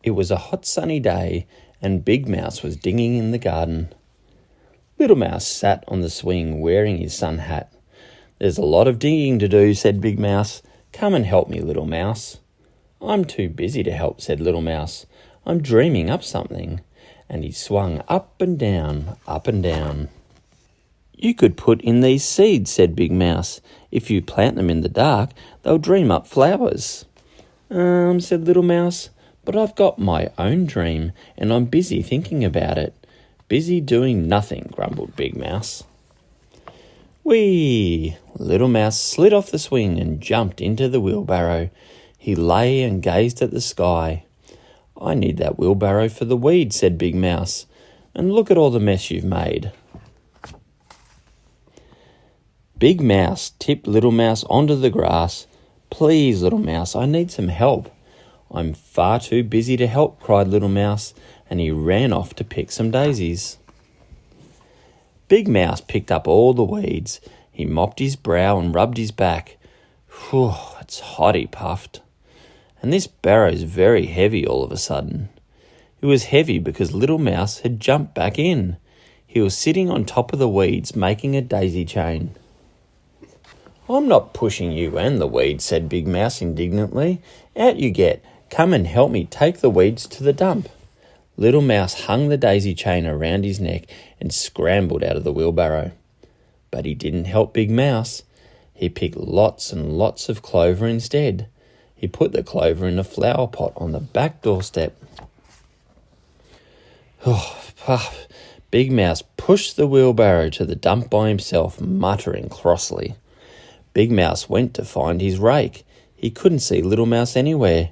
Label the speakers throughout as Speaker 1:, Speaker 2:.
Speaker 1: It was a hot sunny day, and Big Mouse was digging in the garden. Little Mouse sat on the swing wearing his sun hat. "There's a lot of digging to do," said Big Mouse. "Come and help me, Little Mouse." "I'm too busy to help," said Little Mouse. "I'm dreaming up something." And he swung up and down, up and down. "You could put in these seeds," said Big Mouse. "If you plant them in the dark, they'll dream up flowers." Said Little Mouse, "but I've got my own dream, and I'm busy thinking about it." "Busy doing nothing," grumbled Big Mouse. Whee! Little Mouse slid off the swing and jumped into the wheelbarrow. He lay and gazed at the sky. "I need that wheelbarrow for the weeds," said Big Mouse. "And look at all the mess you've made." Big Mouse tipped Little Mouse onto the grass. "Please, Little Mouse, I need some help." "I'm far too busy to help," cried Little Mouse, and he ran off to pick some daisies. Big Mouse picked up all the weeds. He mopped his brow and rubbed his back. "Whew, it's hot," he puffed. "And this barrow's very heavy all of a sudden." It was heavy because Little Mouse had jumped back in. He was sitting on top of the weeds making a daisy chain. "I'm not pushing you and the weeds," said Big Mouse indignantly. "Out you get. Come and help me take the weeds to the dump." Little Mouse hung the daisy chain around his neck and scrambled out of the wheelbarrow. But he didn't help Big Mouse. He picked lots and lots of clover instead. He put the clover in a flower pot on the back doorstep. Puff! Big Mouse pushed the wheelbarrow to the dump by himself, muttering crossly. Big Mouse went to find his rake. He couldn't see Little Mouse anywhere.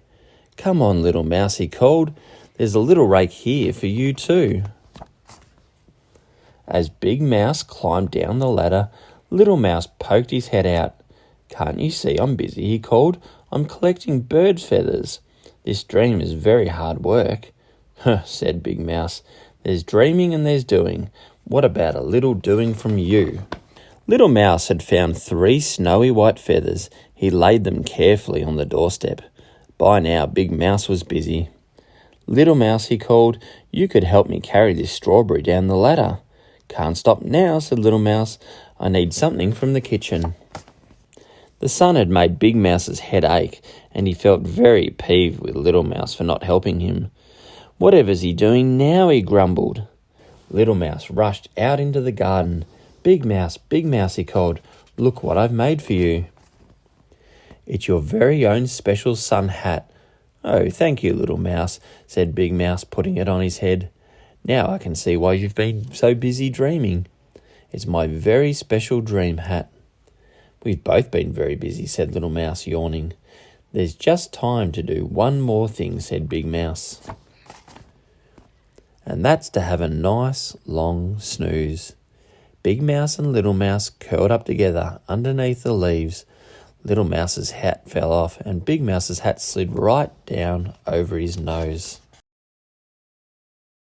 Speaker 1: "Come on, Little Mouse," he called. "There's a little rake here for you too." As Big Mouse climbed down the ladder, Little Mouse poked his head out. "Can't you see I'm busy?" he called. "I'm collecting birds' feathers. This dream is very hard work." "Huh," said Big Mouse. "There's dreaming and there's doing. What about a little doing from you?" Little Mouse had found 3 snowy white feathers. He laid them carefully on the doorstep. By now, Big Mouse was busy. "Little Mouse," he called, "you could help me carry this strawberry down the ladder." "Can't stop now," said Little Mouse. "I need something from the kitchen." The sun had made Big Mouse's head ache, and he felt very peeved with Little Mouse for not helping him. "Whatever's he doing now?" he grumbled. Little Mouse rushed out into the garden. Big Mouse, he called, "look what I've made for you." "It's your very own special sun hat." "Oh, thank you, Little Mouse," said Big Mouse, putting it on his head. "Now I can see why you've been so busy dreaming. It's my very special dream hat." "We've both been very busy," said Little Mouse, yawning. "There's just time to do one more thing," said Big Mouse. "And that's to have a nice, long snooze." Big Mouse and Little Mouse curled up together underneath the leaves. Little Mouse's hat fell off, and Big Mouse's hat slid right down over his nose.